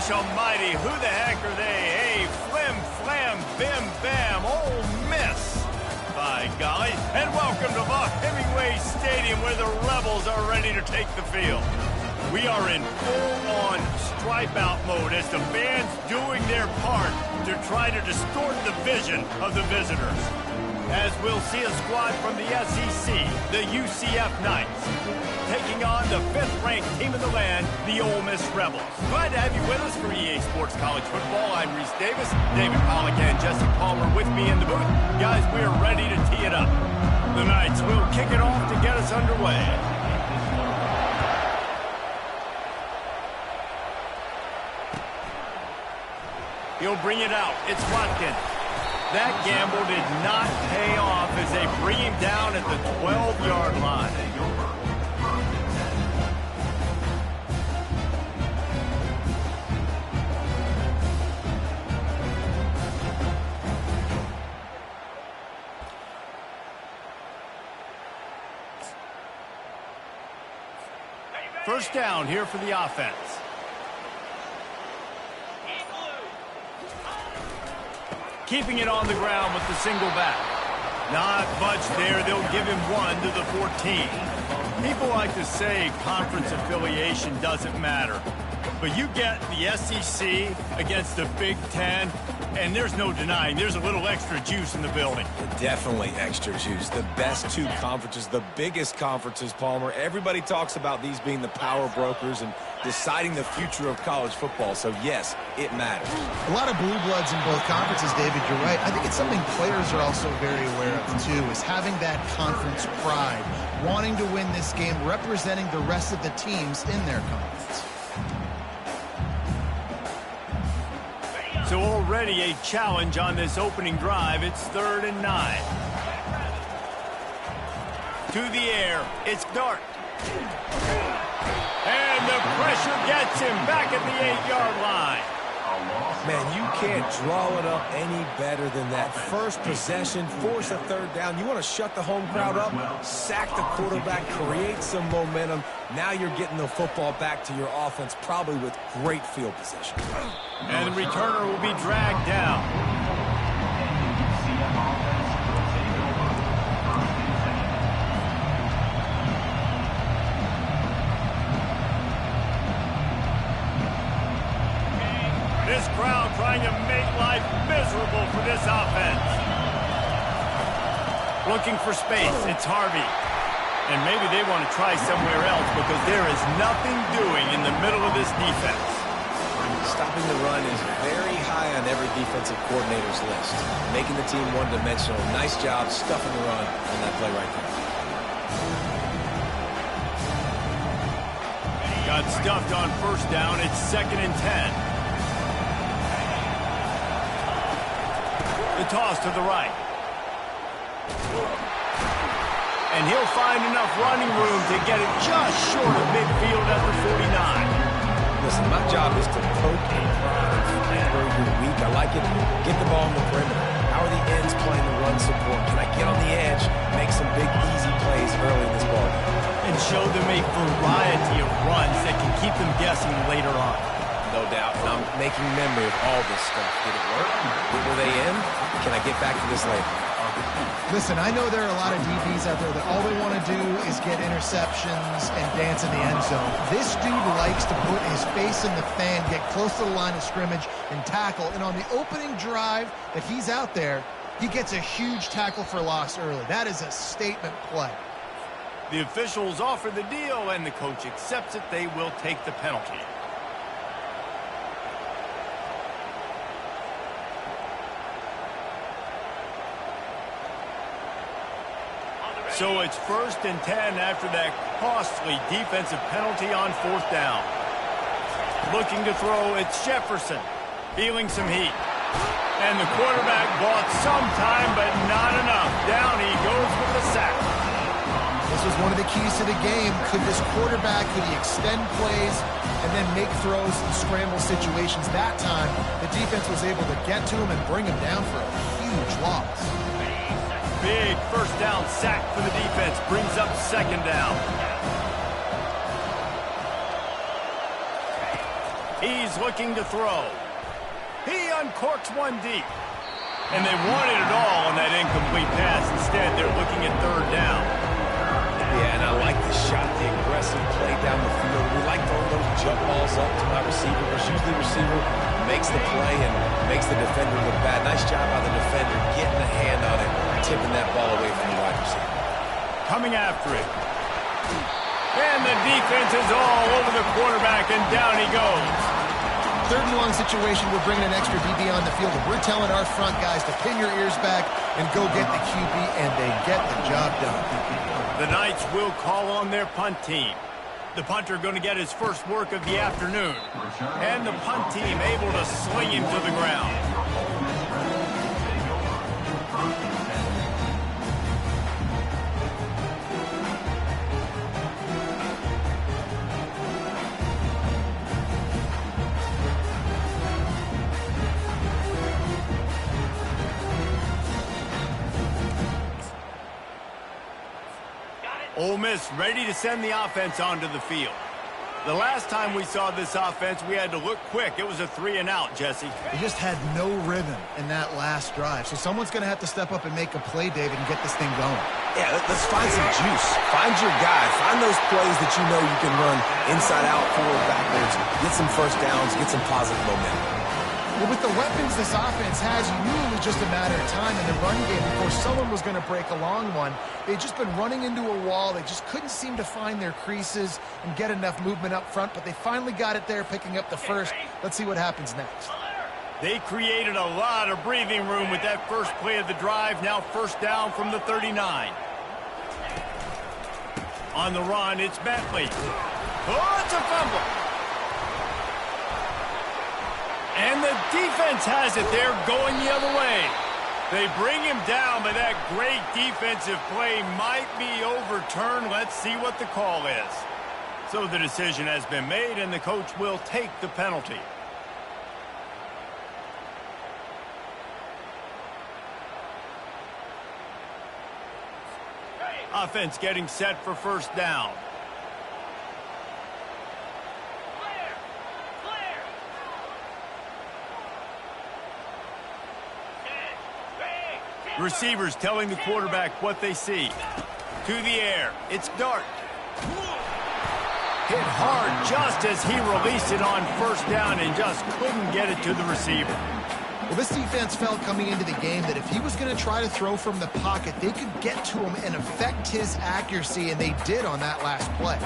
Gosh almighty, who the heck are they? Hey, flim, flam, bim, bam, Ole Miss. By golly, and welcome to the Hemingway Stadium where the Rebels are ready to take the field. We are in full-on stripe-out mode as the fans doing their part to try to distort the vision of the visitors. As we'll see a squad from the SEC, the UCF Knights, taking on the 5th-ranked team in the land, the Ole Miss Rebels. Glad to have you with us for EA Sports College Football. I'm Reese Davis, David Pollack and Jesse Palmer with me in the booth. Guys, we are ready to tee it up. The Knights will kick it off to get us underway. He'll bring it out. It's Watkins. That gamble did not pay off as they bring him down at the 12-yard line. First down here for the offense. Keeping it on the ground with the single back. Not much there. They'll give him 1 to the 14. People like to say conference affiliation doesn't matter. But you get the SEC against the Big Ten, and there's no denying there's a little extra juice in the building. Definitely extra juice. The best 2 conferences, the biggest conferences, Palmer. Everybody talks about these being the power brokers and deciding the future of college football. So, yes, it matters. A lot of blue bloods in both conferences, David. You're right. I think it's something players are also very aware of, too, is having that conference pride, wanting to win this game, representing the rest of the teams in their conference. So already a challenge on this opening drive. It's 3rd and 9. To the air. It's Dart. And the pressure gets him back at the 8-yard line. Man, you can't draw it up any better than that. First possession, force a 3rd down. You want to shut the home crowd up, sack the quarterback, create some momentum. Now you're getting the football back to your offense, probably with great field position. And the returner will be dragged down. This crowd trying to make life miserable for this offense. Looking for space. It's Harvey. And maybe they want to try somewhere else because there is nothing doing in the middle of this defense. Stopping the run is very high on every defensive coordinator's list. Making the team one-dimensional. Nice job stuffing the run on that play right there. Got stuffed on first down. It's 2nd and 10. The toss to the right. And he'll find enough running room to get it just short of midfield at the 49. Listen, my job is to poke and prod and find where you're weak. I like it. Get the ball in the perimeter. How are the ends playing the run support? Can I get on the edge, make some big, easy plays early in this ball game? And show them a variety of runs that can keep them guessing later on. No doubt. And I'm making memory of all this stuff. Did it work? Will they end? Can I get back to this later? Listen, I know there are a lot of DBs out there that all they want to do is get interceptions and dance in the end zone. This dude likes to put his face in the fan, get close to the line of scrimmage, and tackle. And on the opening drive that he's out there, he gets a huge tackle for loss early. That is a statement play. The officials offer the deal, and the coach accepts it. They will take the penalty. So it's 1st and 10 after that costly defensive penalty on 4th down. Looking to throw, it's Jefferson. Feeling some heat. And the quarterback bought some time, but not enough. Down he goes with the sack. This was one of the keys to the game. Could this quarterback, could he extend plays and then make throws in scramble situations? That time, the defense was able to get to him and bring him down for a huge loss. Big 1st down sack for the defense. Brings up 2nd down. He's looking to throw. He uncorks one deep. And they wanted it all on that incomplete pass. Instead, they're looking at third down. Yeah, and I like the shot, the aggressive play down the field. We like throwing those jump balls up to my receiver, because usually the receiver makes the play and makes the defender look bad. Nice job by the defender getting a hand on it, tipping that ball away from the wide receiver. Coming after it. And the defense is all over the quarterback, and down he goes. Third and long situation, we're bringing an extra DB on the field. We're telling our front guys to pin your ears back and go get the QB, and they get the job done. The Knights will call on their punt team. The punter going to get his first work of the afternoon. And the punt team able to sling him to the ground. Ole Miss ready to send the offense onto the field. The last time we saw this offense, we had to look quick. It was a 3-and-out, Jesse. They just had no rhythm in that last drive. So someone's going to have to step up and make a play, David, and get this thing going. Yeah, let's find some juice. Find your guy. Find those plays that you know you can run inside out, forward, backwards. Get some first downs. Get some positive momentum. Well, with the weapons this offense has, you knew it was just a matter of time in the run game before someone was going to break a long one. They'd just been running into a wall. They just couldn't seem to find their creases and get enough movement up front, but they finally got it there, picking up the first. Let's see what happens next. They created a lot of breathing room with that first play of the drive. Now first down from the 39. On the run, it's Bentley. Oh, it's a fumble. And the defense has it there, going the other way. They bring him down, but that great defensive play might be overturned. Let's see what the call is. So the decision has been made, and the coach will take the penalty. Offense getting set for first down. Receivers telling the quarterback what they see. To the air. It's Dart. Hit hard just as he released it on first down and just couldn't get it to the receiver. Well, this defense felt coming into the game that if he was going to try to throw from the pocket, they could get to him and affect his accuracy, and they did on that last play.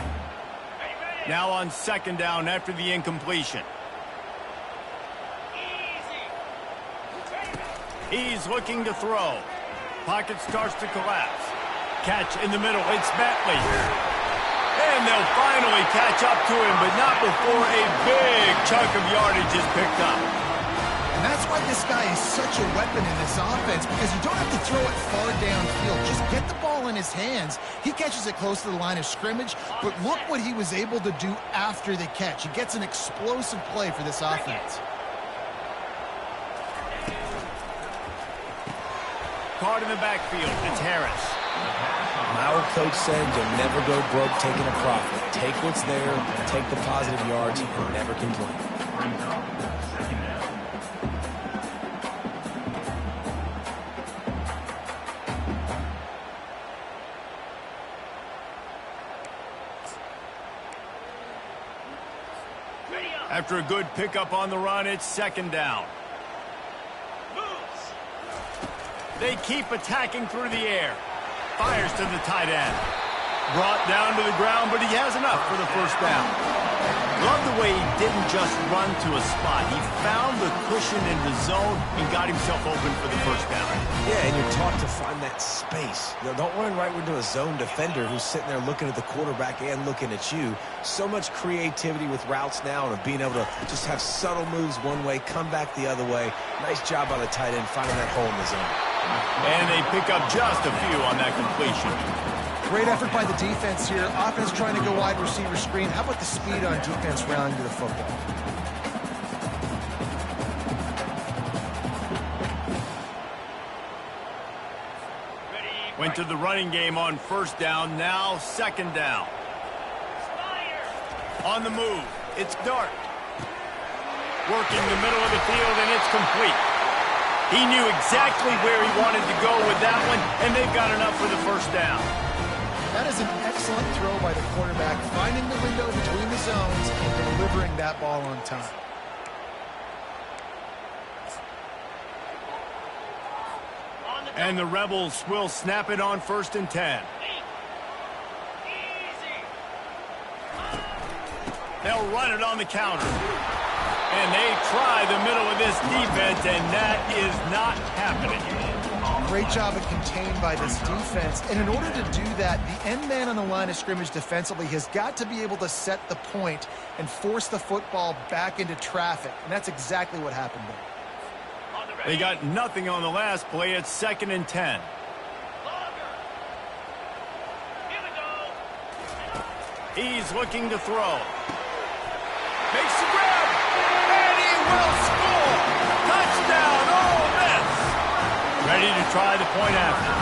Now on second down after the incompletion. He's looking to throw. Pocket starts to collapse. Catch in the middle. It's Bentley. And they'll finally catch up to him, but not before a big chunk of yardage is picked up. And that's why this guy is such a weapon in this offense, because you don't have to throw it far downfield. Just get the ball in his hands. He catches it close to the line of scrimmage, but look what he was able to do after the catch. He gets an explosive play for this offense. Caught in the backfield, it's Harris. My old coach said you'll never go broke taking a profit. Take what's there, take the positive yards, and never complain. After a good pickup on the run, it's second down. They keep attacking through the air. Fires to the tight end. Brought down to the ground, but he has enough for the first down. Love the way he didn't just run to a spot. He found the cushion in the zone and got himself open for the first down. Yeah, and you're taught to find that space. You know, don't run right into a zone defender who's sitting there looking at the quarterback and looking at you. So much creativity with routes now and being able to just have subtle moves one way, come back the other way. Nice job by the tight end finding that hole in the zone. And they pick up just a few on that completion. Great effort by the defense here. Offense trying to go wide receiver screen. How about the speed on defense rounding to the football? Went to the running game on first down, now second down. On the move, it's Dart. working the middle of the field, and it's complete. He knew exactly where he wanted to go with that one, and they've got enough for the first down. That is an excellent throw by the quarterback, finding the window between the zones and delivering that ball on time. And the Rebels will snap it on 1st and 10. They'll run it on the counter. And they try the middle of this defense, and that is not happening. Great job of contained by this defense. And in order to do that, the end man on the line of scrimmage defensively has got to be able to set the point and force the football back into traffic. And that's exactly what happened there. They got nothing on the last play. It's 2nd and 10. He's looking to throw. Makes the grab, and he will score! Touchdown, Ole Miss! Ready to try the point after.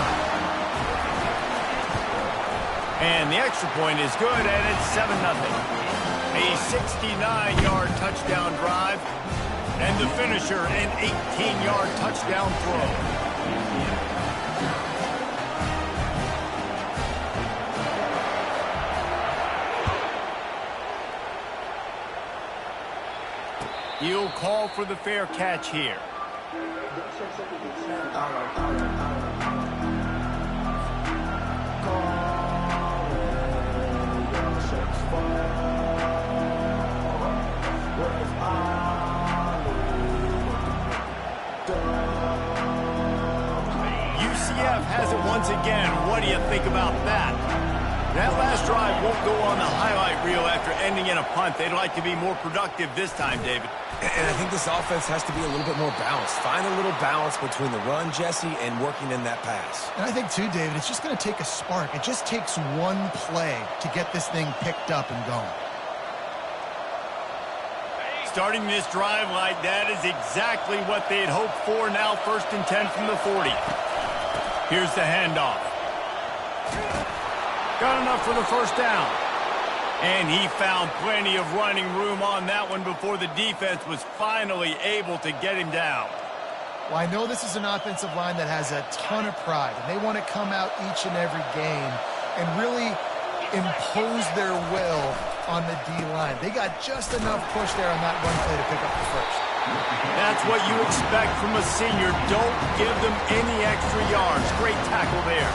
And the extra point is good, and it's 7-0. A 69-yard touchdown drive, and the finisher, an 18-yard touchdown throw. You'll call for the fair catch here. UCF has it once again. What do you think about that? That last drive won't go on the highlight reel after ending in a punt. They'd like to be more productive this time, David. And I think this offense has to be a little bit more balanced. Find a little balance between the run, Jesse, and working in that pass. And I think, too, David, it's just going to take a spark. It just takes one play to get this thing picked up and going. Starting this drive like that is exactly what they'd hoped for. Now 1st and 10 from the 40. Here's the handoff. Got enough for the first down. And he found plenty of running room on that one before the defense was finally able to get him down. Well, I know this is an offensive line that has a ton of pride, and they want to come out each and every game and really impose their will on the D-line. They got just enough push there on that run play to pick up the first. That's what you expect from a senior. Don't give them any extra yards. Great tackle there.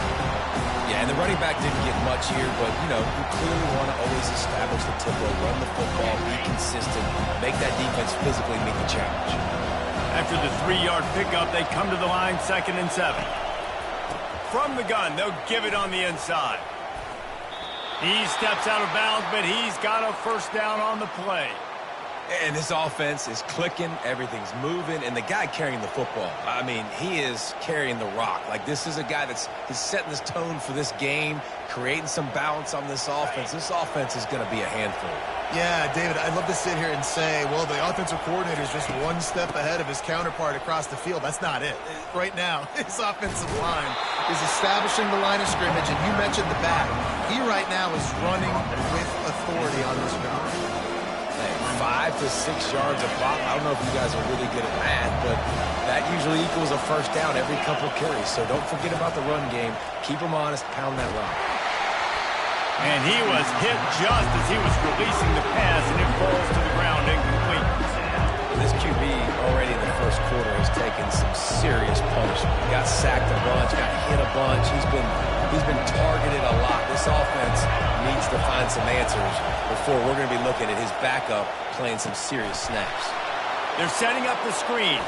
Yeah, and the running back didn't get much here, but, you know, you clearly want to always establish the tempo, run the football, be consistent, make that defense physically meet the challenge. After the 3-yard pickup, they come to the line 2nd and 7. From the gun, they'll give it on the inside. He steps out of bounds, but he's got a first down on the play. And this offense is clicking, everything's moving, and the guy carrying the football, I mean, he is carrying the rock. Like, this is a guy he's setting this tone for this game, creating some balance on this offense. This offense is going to be a handful. Yeah, David, I'd love to sit here and say, well, the offensive coordinator is just one step ahead of his counterpart across the field. That's not it. Right now, his offensive line is establishing the line of scrimmage, and you mentioned the back. He right now is running with authority on this ground. 5 to 6 yards a pop. I don't know if you guys are really good at math, but that usually equals a first down every couple carries. So don't forget about the run game. Keep them honest, pound that rock. And he was hit just as he was releasing the pass, and it falls to the ground incomplete. This QB already in the first quarter has taken some serious punishment. Got sacked a bunch, got hit a bunch. He's been targeted a lot. This offense needs to find some answers before we're going to be looking at his backup playing some serious snaps. They're setting up the screen.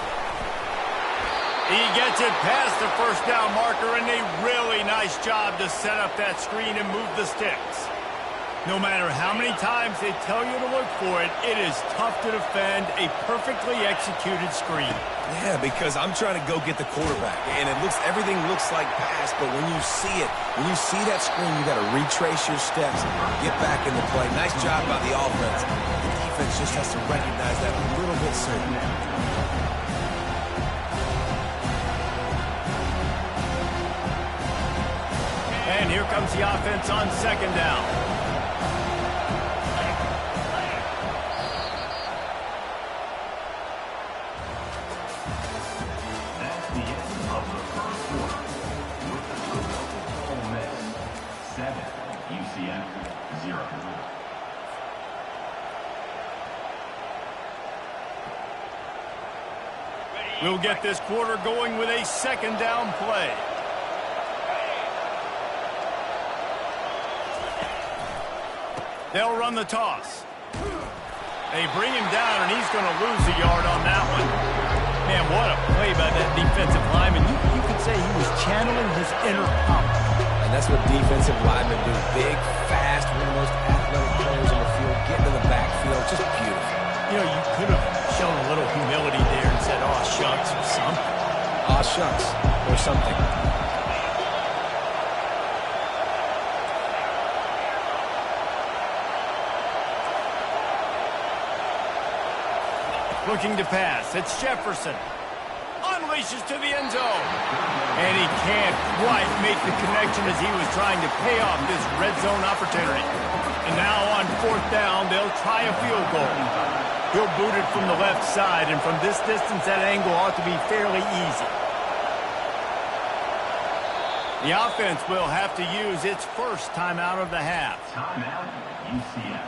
He gets it past the first down marker, and a really nice job to set up that screen and move the sticks. No matter how many times they tell you to look for it, it is tough to defend a perfectly executed screen. Yeah, because I'm trying to go get the quarterback, and everything looks like pass, but when you see it, when you see that screen, you got to retrace your steps, get back in the play. Nice job by the offense. The defense just has to recognize that a little bit sooner. And here comes the offense on 2nd down. We'll get this quarter going with a second down play. They'll run the toss. They bring him down, and he's going to lose a yard on that one. Man, what a play by that defensive lineman. You could say he was channeling his inner power. And that's what defensive linemen do. Big, fast, one of the most athletic players in the field, get into the backfield. Just beautiful. You know, you could have shown a little humility there and said, "Aw, shucks," or something. Aw, shucks, or something. Looking to pass. It's Jefferson. Unleashes to the end zone. And he can't quite make the connection as he was trying to pay off this red zone opportunity. And now on fourth down, they'll try a field goal. He'll boot it from the left side, and from this distance, that angle ought to be fairly easy. The offense will have to use its first timeout of the half. Timeout, UCF.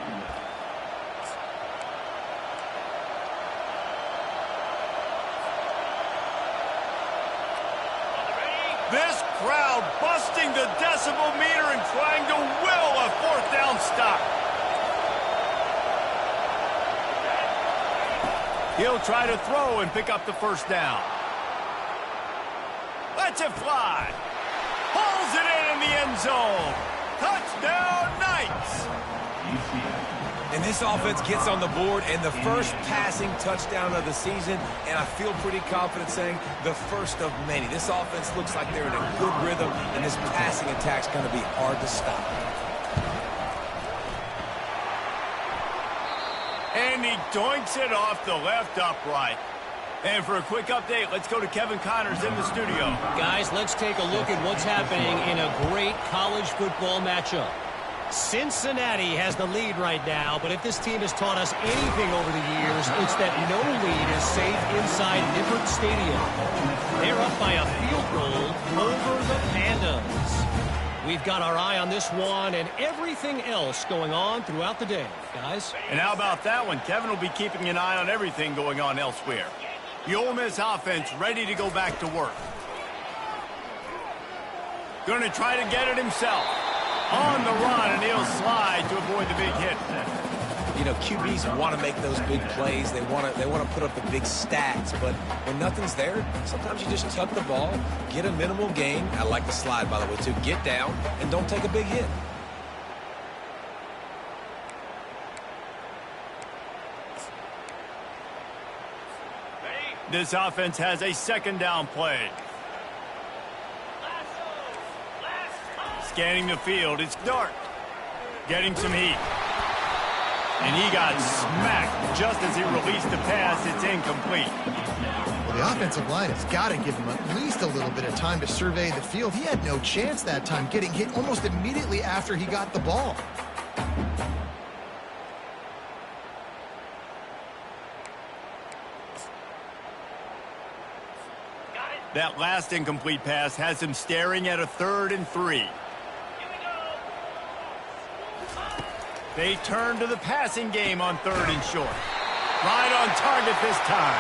This crowd busting the decibel meter and trying to will a fourth down stop. He'll try to throw and pick up the first down. Lets it fly. Pulls it in the end zone. Touchdown, Knights. And this offense gets on the board, and the first passing touchdown of the season, and I feel pretty confident saying the first of many. This offense looks like they're in a good rhythm, and this passing attack's going to be hard to stop. And he doinks it off the left upright. And for a quick update, let's go to Kevin Connors in the studio. Guys, let's take a look at what's happening in a great college football matchup. Cincinnati has the lead right now, but if this team has taught us anything over the years, it's that no lead is safe inside Nippert Stadium. They're up by a field goal over the Pandas. We've got our eye on this one and everything else going on throughout the day, guys. And how about that one? Kevin will be keeping an eye on everything going on elsewhere. The Ole Miss offense ready to go back to work. Going to try to get it himself. On the run, and he'll slide to avoid the big hit. You know, QBs want to make those big plays. They want to put up the big stats, but when nothing's there, sometimes you just tuck the ball, get a minimal gain. I like the slide, by the way, too. Get down and don't take a big hit. This offense has a second down play. Scanning the field, it's Dart. Getting some heat. And he got smacked just as he released the pass. It's incomplete. Well, the offensive line has got to give him at least a little bit of time to survey the field. He had no chance that time, getting hit almost immediately after he got the ball. That last incomplete pass has him staring at a 3rd and 3. They turn to the passing game on 3rd and short. Right on target this time.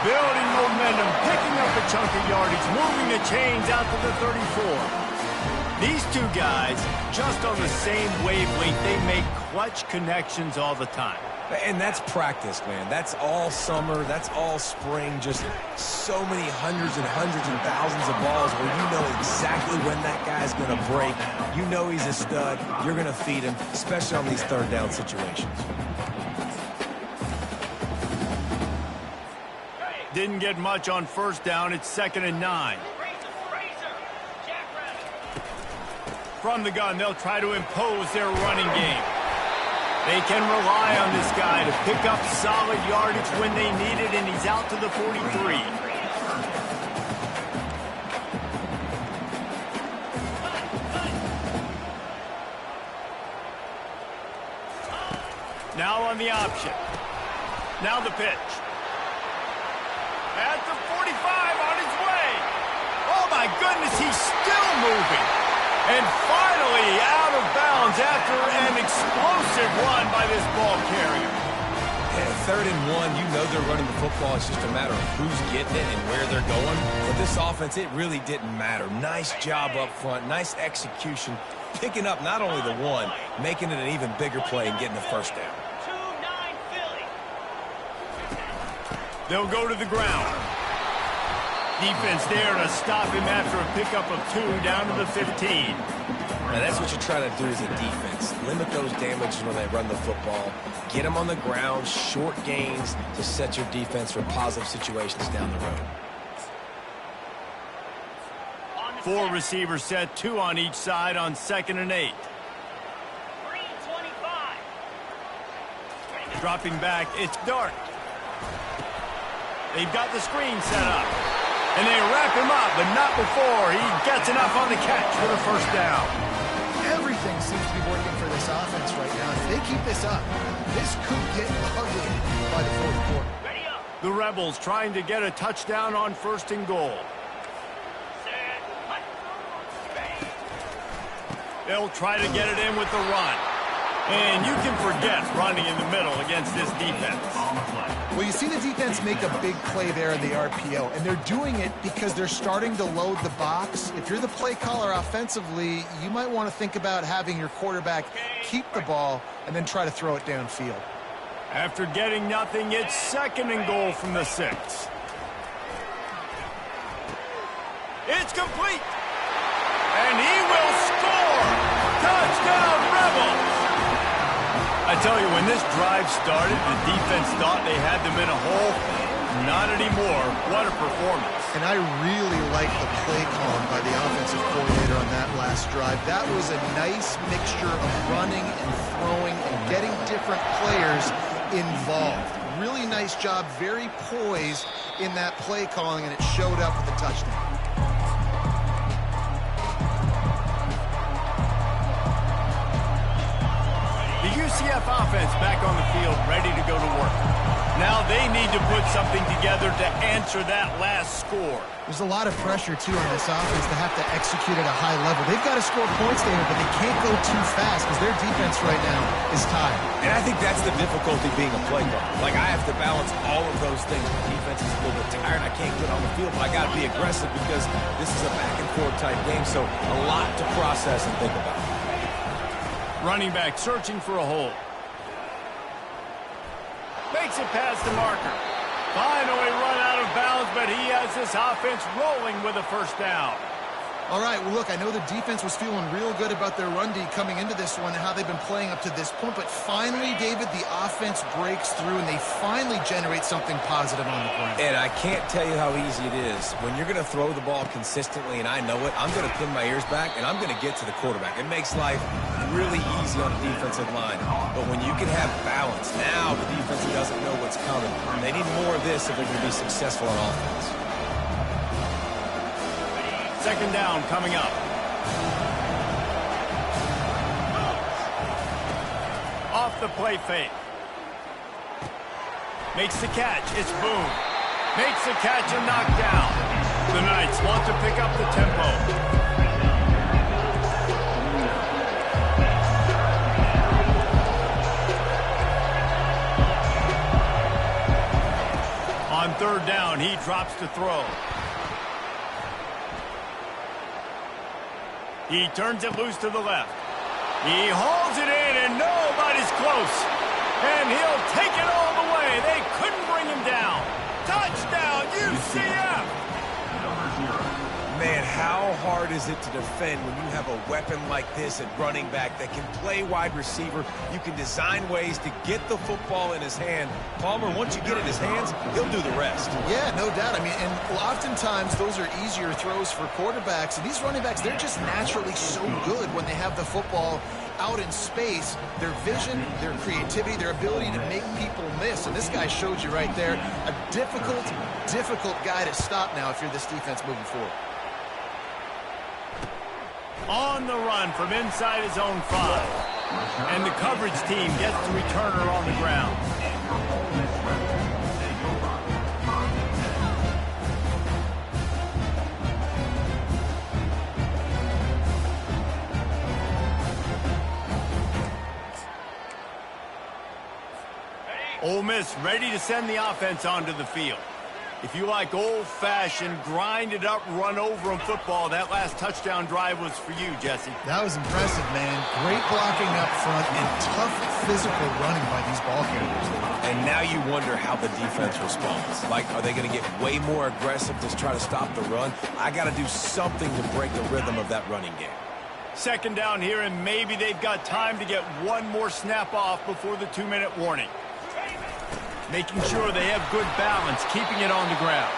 Building momentum, picking up a chunk of yardage, moving the chains out to the 34. These two guys, just on the same wavelength, they make clutch connections all the time. And that's practice, man. That's all summer. That's all spring. Just so many hundreds and thousands of balls where you know exactly when that guy's going to break. You know he's a stud. You're going to feed him, especially on these 3rd down situations. Didn't get much on 1st down. It's 2nd and 9. From the gun, they'll try to impose their running game. They can rely on this guy to pick up solid yardage when they need it, and he's out to the 43. Now on the option. Now the pitch. At the 45 on his way. Oh, my goodness, he's still moving. And finally out of bounds after an explosive run by this ball carrier. And 3rd and 1, you know they're running the football. It's just a matter of who's getting it and where they're going. But this offense, it really didn't matter. Nice job up front, nice execution, picking up not only the one, making it an even bigger play and getting the first down. They'll go to the ground. Defense there to stop him after a pickup of 2 down to the 15. Now that's what you try to do as a defense. Limit those damages when they run the football. Get them on the ground, short gains to set your defense for positive situations down the road. 4 receivers set, 2 on each side on 2nd and 8. Dropping back, it's Dart. They've got the screen set up. And they wrap him up, but not before he gets enough on the catch for the first down. Everything seems to be working for this offense right now. If they keep this up, this could get ugly by the 4th quarter. The Rebels trying to get a touchdown on 1st and goal. They'll try to get it in with the run. And you can forget running in the middle against this defense. Well, you see the defense make a big play there in the RPO, and they're doing it because they're starting to load the box. If you're the play caller offensively, you might want to think about having your quarterback keep the ball and then try to throw it downfield. After getting nothing, it's 2nd and goal from the 6. It's complete. And he will score. Touchdown, Rebels. I tell you, when this drive started, the defense thought they had them in a hole. Not anymore. What a performance. And I really like the play calling by the offensive coordinator on that last drive. That was a nice mixture of running and throwing and getting different players involved. Really nice job, very poised in that play calling, and it showed up with the touchdown. The UCF offense back on the field, ready to go to work. Now they need to put something together to answer that last score. There's a lot of pressure, too, on this offense to have to execute at a high level. They've got to score points there, but they can't go too fast because their defense right now is tired. And I think that's the difficulty being a play caller. Like, I have to balance all of those things. My defense is a little bit tired. I can't get on the field, but I got to be aggressive because this is a back-and-forth type game, so a lot to process and think about. Running back searching for a hole. Makes it past the marker. Finally run out of bounds, but he has this offense rolling with a first down. All right, well, look, I know the defense was feeling real good about their run D coming into this one and how they've been playing up to this point, but finally, David, the offense breaks through and they finally generate something positive on the ground. And I can't tell you how easy it is. When you're going to throw the ball consistently, and I know it, I'm going to pin my ears back, and I'm going to get to the quarterback. It makes life really easy on the defensive line. But when you can have balance, now the defense doesn't know what's coming. They need more of this if they're going to be successful on offense. 2nd down coming up. Off the play fake. Makes the catch. It's Boone. Makes the catch and knocked down. The Knights want to pick up the tempo. On 3rd down, he drops to throw. He turns it loose to the left. He hauls it in, and nobody's close. And he'll take it all the way. They couldn't bring him down. Touchdown, UCF! Man, how hard is it to defend when you have a weapon like this at running back that can play wide receiver? You can design ways to get the football in his hand. Palmer, once you get it in his hands, he'll do the rest. Yeah, no doubt. I mean, and oftentimes those are easier throws for quarterbacks. And these running backs, they're just naturally so good when they have the football out in space. Their vision, their creativity, their ability to make people miss. And this guy showed you right there, a difficult guy to stop now if you're this defense moving forward. On the run from inside his own 5. And the coverage team gets the returner on the ground. Ole Miss ready to send the offense onto the field. If you like old-fashioned, grinded-up, run-over-'em football, that last touchdown drive was for you, Jesse. That was impressive, man. Great blocking up front and tough physical running by these ball carriers. And now you wonder how the defense responds. Like, are they going to get way more aggressive to try to stop the run? I got to do something to break the rhythm of that running game. Second down here, and maybe they've got time to get one more snap off before the 2-minute warning. Making sure they have good balance, keeping it on the ground.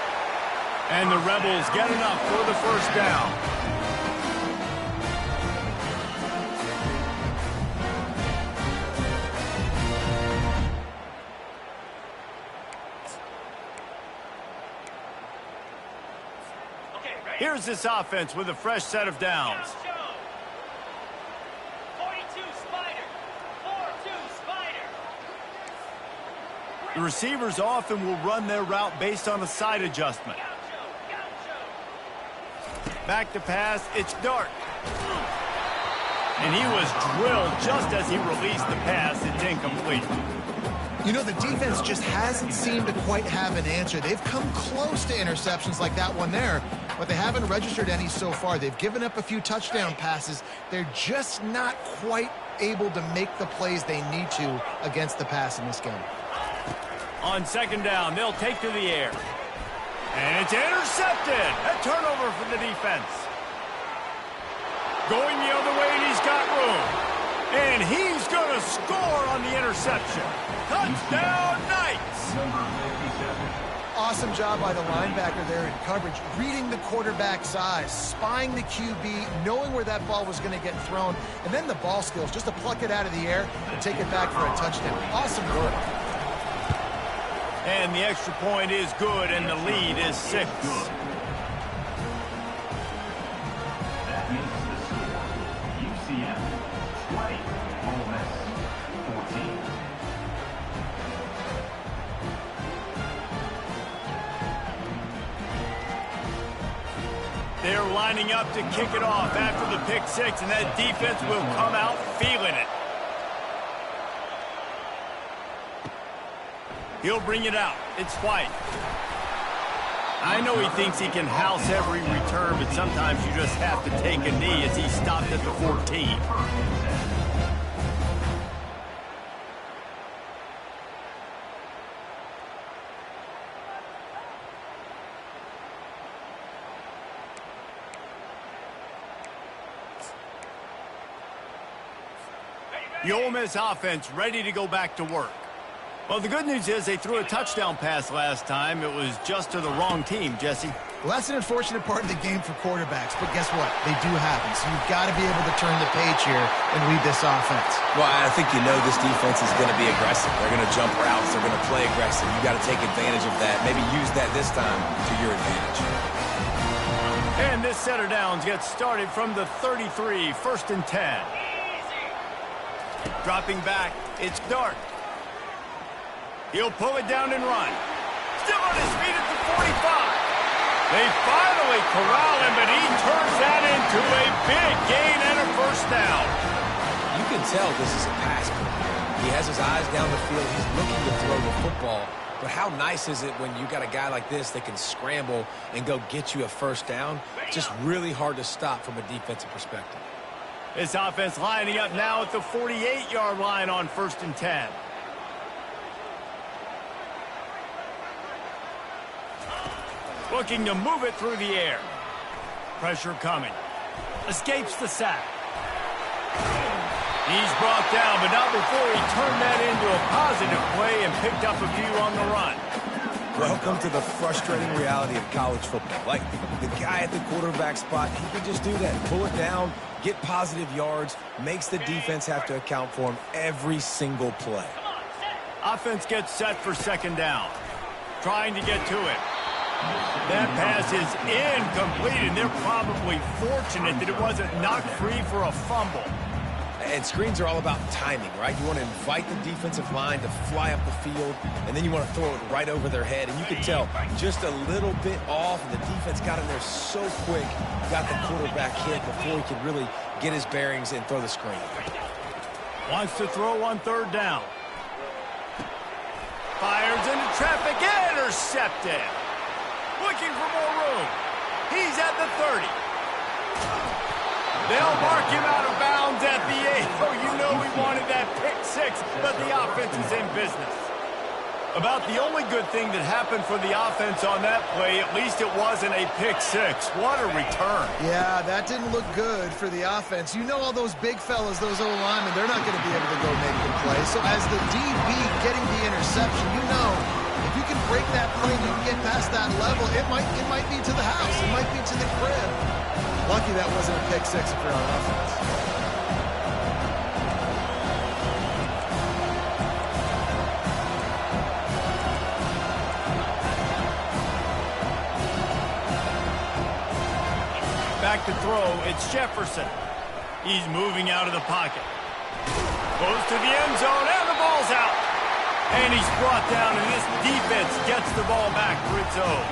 And the Rebels get enough for the first down. Here's this offense with a fresh set of downs. The receivers often will run their route based on a side adjustment. Back to pass, it's Dart. And he was drilled just as he released the pass. It's incomplete. You know, the defense just hasn't seemed to quite have an answer. They've come close to interceptions like that one there, but they haven't registered any so far. They've given up a few touchdown passes. They're just not quite able to make the plays they need to against the pass in this game. On second down, they'll take to the air. And it's intercepted. A turnover for the defense. Going the other way, and he's got room. And he's going to score on the interception. Touchdown, Knights! Awesome job by the linebacker there in coverage, reading the quarterback's size, spying the QB, knowing where that ball was going to get thrown, and then the ball skills just to pluck it out of the air and take it back for a touchdown. Awesome work. And the extra point is good, and the lead is 6. That makes the score UCF 20, Ole Miss 14. They're lining up to kick it off after the pick 6, and that defense will come out feeling it. He'll bring it out. It's White. I know he thinks he can house every return, but sometimes you just have to take a knee as he stopped at the 14. The Ole Miss offense ready to go back to work. Well, the good news is they threw a touchdown pass last time. It was just to the wrong team, Jesse. Well, that's an unfortunate part of the game for quarterbacks, but guess what? They do happen, so you've got to be able to turn the page here and lead this offense. Well, I think you know this defense is going to be aggressive. They're going to jump routes. They're going to play aggressive. You got to take advantage of that. Maybe use that this time to your advantage. And this set of downs gets started from the 33, 1st and 10. Dropping back, it's Dart. He'll pull it down and run. Still on his feet at the 45. They finally corral him, but he turns that into a big gain and a first down. You can tell this is a pass play. He has his eyes down the field. He's looking to throw the football. But how nice is it when you got a guy like this that can scramble and go get you a first down? Just really hard to stop from a defensive perspective. This offense lining up now at the 48-yard line on 1st and 10. Looking to move it through the air. Pressure coming. Escapes the sack. He's brought down, but not before he turned that into a positive play and picked up a few on the run. Welcome to the frustrating reality of college football. Like, the guy at the quarterback spot, he can just do that. Pull it down, get positive yards, makes the defense have to account for him every single play. Offense gets set for second down. Trying to get to it. That pass is incomplete, and they're probably fortunate that it wasn't knocked free for a fumble. And screens are all about timing, right? You want to invite the defensive line to fly up the field, and then you want to throw it right over their head. And you can tell just a little bit off, and the defense got in there so quick, got the quarterback hit before he could really get his bearings and throw the screen. Wants to throw on 3rd down. Fires into traffic, intercepted. Looking for more room. He's at the 30. They'll mark him out of bounds at the 8. Oh, you know he wanted that pick 6, but the offense is in business. About the only good thing that happened for the offense on that play, at least it wasn't a pick 6. What a return. Yeah, that didn't look good for the offense. You know all those big fellas, those O-linemen, they're not going to be able to go make the play. So as the DB getting the interception, you know, if you can break that play and you can get past that level, it might be to the house. It might be to the crib. Lucky that wasn't a pick 6 for our offense. Back to throw, it's Jefferson. He's moving out of the pocket. Goes to the end zone, and the ball's out. And he's brought down, and this defense gets the ball back for its own.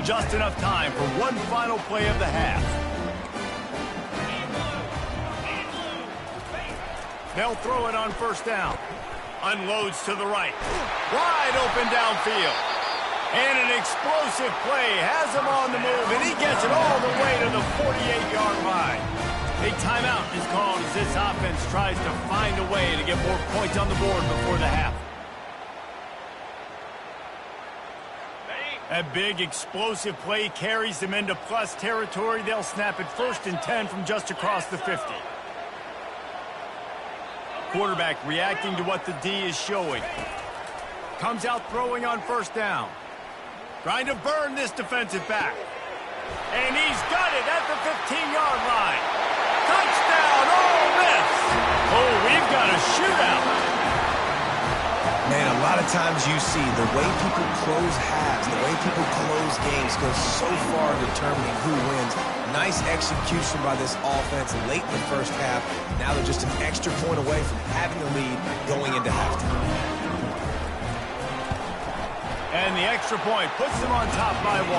Just enough time for one final play of the half. They'll throw it on first down. Unloads to the right. Wide open downfield. And an explosive play has him on the move, and he gets it all the way to the 48-yard line. A timeout is called as this offense tries to find a way to get more points on the board before the half. A big explosive play carries them into plus territory. They'll snap it 1st and 10 from just across the 50. Quarterback reacting to what the D is showing. Comes out throwing on first down. Trying to burn this defensive back. And he's got it at the 15-yard line. Touchdown, Ole Miss! Oh, we've got a shootout. Man, a lot of times you see the way people close halves, the way people close games goes so far in determining who wins. Nice execution by this offense late in the first half. Now they're just an extra point away from having the lead going into halftime. And the extra point puts them on top by 1.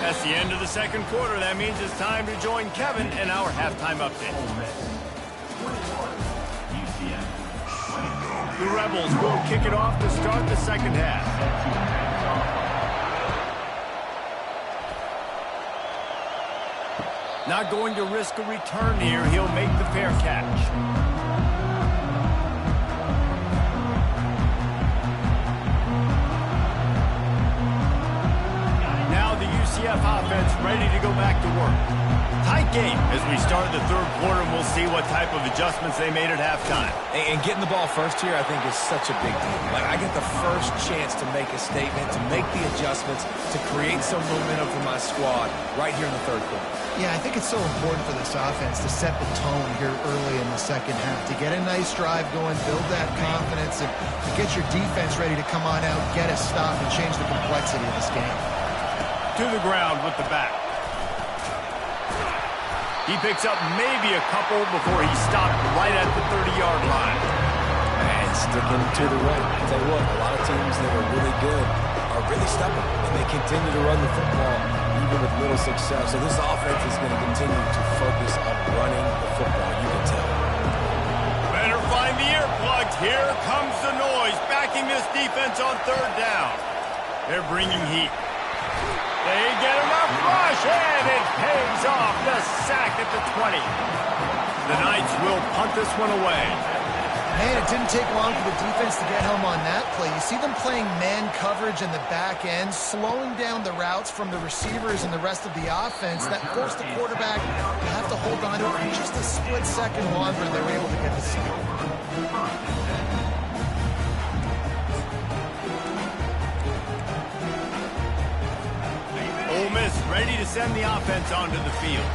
That's the end of the second quarter. That means it's time to join Kevin in our halftime update. The Rebels will kick it off to start the second half. Not going to risk a return here. He'll make the fair catch. Now the UCF offense ready to go back to work. Tight game as we start the third quarter, and we'll see what type of adjustments they made at halftime. And getting the ball first here, I think, is such a big deal. Like, I get the first chance to make a statement, to make the adjustments, to create some momentum for my squad right here in the third quarter. Yeah, I think it's so important for this offense to set the tone here early in the second half, to get a nice drive going, build that confidence, and to get your defense ready to come on out, get a stop, and change the complexity of this game. To the ground with the back. He picks up maybe a couple before he stopped right at the 30-yard line. And sticking to the run. I'll tell you what, a lot of teams that are really good are really stubborn, and they continue to run the football even with little success. So this offense is going to continue to focus on running the football, you can tell. Better find the earplugs. Here comes the noise, backing this defense on third down. They're bringing heat. They get enough rush, and it pays off. The sack at the 20. The Knights will punt this one away. Man, it didn't take long for the defense to get home on that play. You see them playing man coverage in the back end, slowing down the routes from the receivers and the rest of the offense. That forced the quarterback to have to hold on to it for just a split second longer, and they were able to get the steal. Ole Miss ready to send the offense onto the field.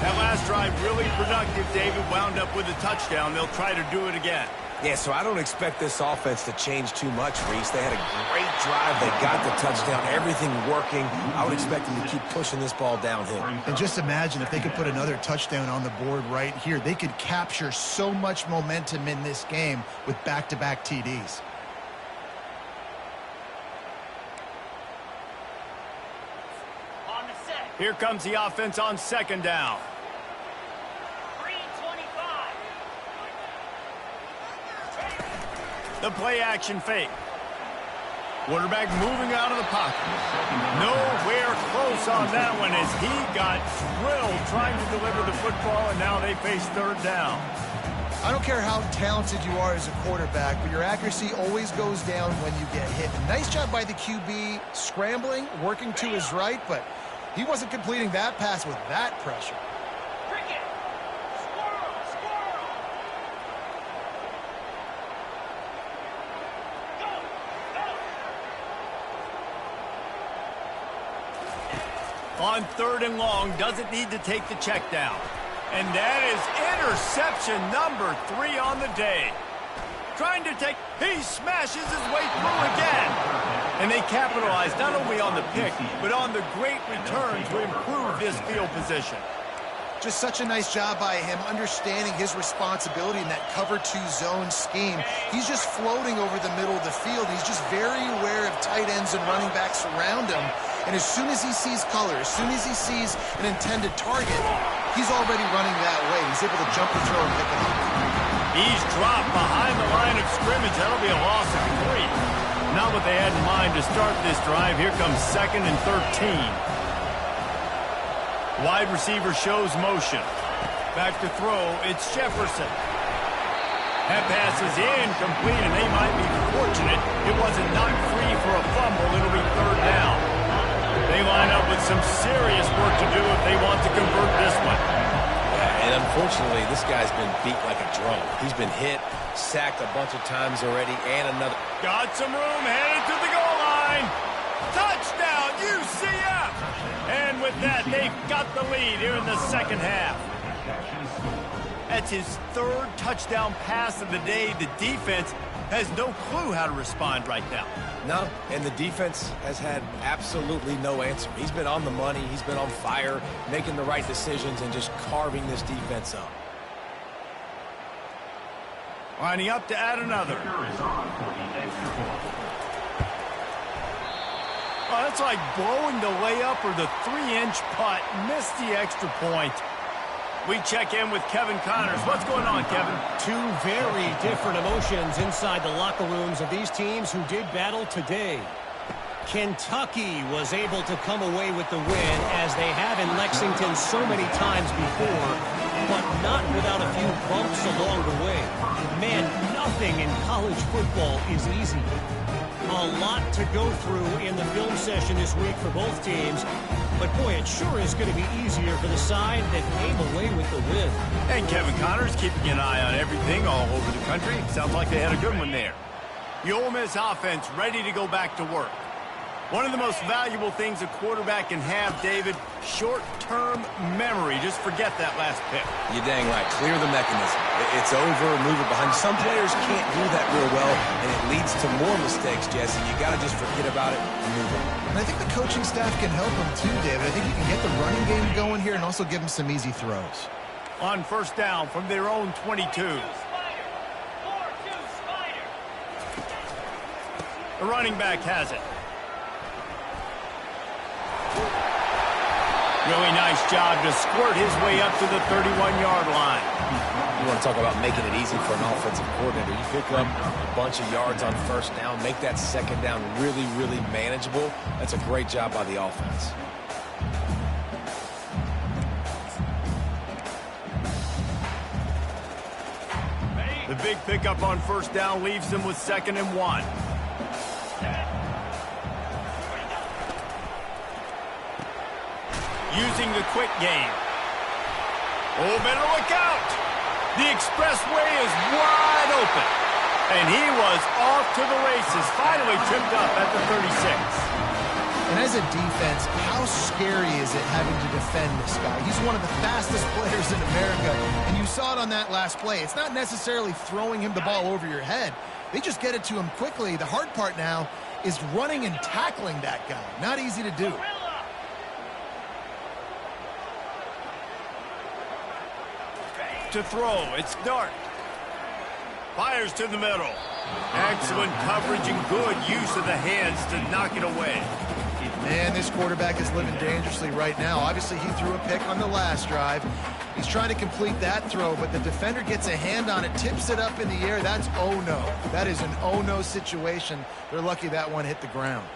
That last drive really productive. David wound up with a touchdown. They'll try to do it again. Yeah, so I don't expect this offense to change too much, Reese. They had a great drive. They got the touchdown. Everything working. I would expect them to keep pushing this ball downhill. And just imagine if they could put another touchdown on the board right here. They could capture so much momentum in this game with back-to-back TDs. Here comes the offense on second down. 3:25. The play action fake. Quarterback moving out of the pocket. Nowhere close on that one as he got drilled trying to deliver the football, and now they face third down. I don't care how talented you are as a quarterback, but your accuracy always goes down when you get hit. Nice job by the QB scrambling, working to his right, but he wasn't completing that pass with that pressure. Cricket. Squirrel. Squirrel. Go. Go. On third and long, doesn't need to take the check down. And that is interception number 3 on the day. Trying to take, he smashes his way through again. And they capitalize not only on the pick, but on the great return to improve this field position. Just such a nice job by him understanding his responsibility in that cover 2 zone scheme. He's just floating over the middle of the field. He's just very aware of tight ends and running backs around him. And as soon as he sees color, as soon as he sees an intended target, he's already running that way. He's able to jump the throw and pick it up. He's dropped behind the line of scrimmage. That'll be a loss of 3. Not what they had in mind to start this drive. Here comes 2nd and 13. Wide receiver shows motion. Back to throw, it's Jefferson. That pass is incomplete, and they might be fortunate it wasn't knocked free for a fumble. It'll be third down. They line up with some serious work to do if they want to convert this one. Yeah, and unfortunately, this guy's been beat like a drum. He's been hit, sacked a bunch of times already, and another. Got some room, headed to the goal line. Touchdown, UCF! And with that, they've got the lead here in the second half. That's his 3rd touchdown pass of the day. The defense has no clue how to respond right now. No, and the defense has had absolutely no answer. He's been on the money. He's been on fire, making the right decisions and just carving this defense up. Lining up to add another. Oh, that's like blowing the layup or the 3-inch putt. Missed the extra point. We check in with Kevin Connors. What's going on, Kevin? 2 very different emotions inside the locker rooms of these teams who did battle today. Kentucky was able to come away with the win as they have in Lexington so many times before, but not without a few bumps along the way. Man, nothing in college football is easy. A lot to go through in the film session this week for both teams. But, boy, it sure is going to be easier for the side that came away with the win. And Kevin Connors keeping an eye on everything all over the country. Sounds like they had a good one there. The Ole Miss offense ready to go back to work. One of the most valuable things a quarterback can have, David, short-term memory. Just forget that last pick. You're dang right. Clear the mechanism. It's over, move it behind. Some players can't do that real well, and it leads to more mistakes, Jesse. You got to just forget about it and move on. And I think the coaching staff can help him too, David. I think you can get the running game going here and also give him some easy throws. On first down from their own 22. The running back has it. Really nice job to squirt his way up to the 31-yard line. You want to talk about making it easy for an offensive coordinator. You pick up a bunch of yards on first down, make that second down really, really manageable. That's a great job by the offense. The big pickup on first down leaves them with 2nd and 1. Using the quick game. Oh, better look out. The expressway is wide open. And he was off to the races. Finally tripped up at the 36. And as a defense, how scary is it having to defend this guy? He's one of the fastest players in America, and you saw it on that last play. It's not necessarily throwing him the ball over your head. They just get it to him quickly. The hard part now is running and tackling that guy. Not easy to do. To throw, it's Dart. Fires to the middle. Excellent coverage and good use of the hands to knock it away. Man, this quarterback is living dangerously right now. Obviously, he threw a pick on the last drive. He's trying to complete that throw, but the defender gets a hand on it, tips it up in the air. That's oh-no. That is an oh-no situation. They're lucky that one hit the ground.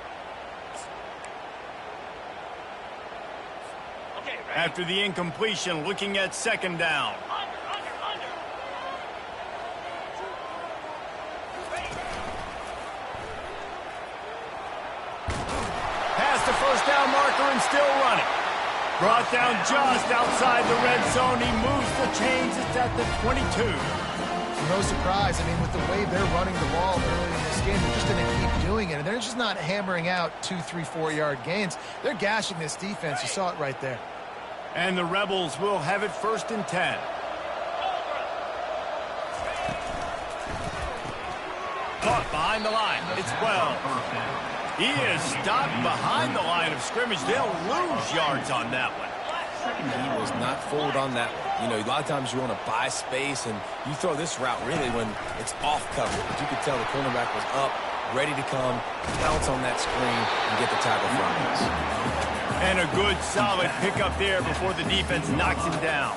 After the incompletion, looking at second down. Past the first down marker and still running. Brought down just outside the red zone. He moves the chains. It's at the 22. No surprise. I mean, with the way they're running the ball early in this game, they're just going to keep doing it. And they're just not hammering out 2, 3, 4-yard gains. They're gashing this defense. You saw it right there. And the Rebels will have it 1st and 10. Caught behind the line. It's well. He is stopped behind the line of scrimmage. They'll lose yards on that one. He was not forward on that one. You know, a lot of times you want to buy space, and you throw this route really when it's off cover. But you could tell the cornerback was up, ready to come, pounce on that screen, and get the tackle from us. And a good, solid pickup there before the defense knocks him down.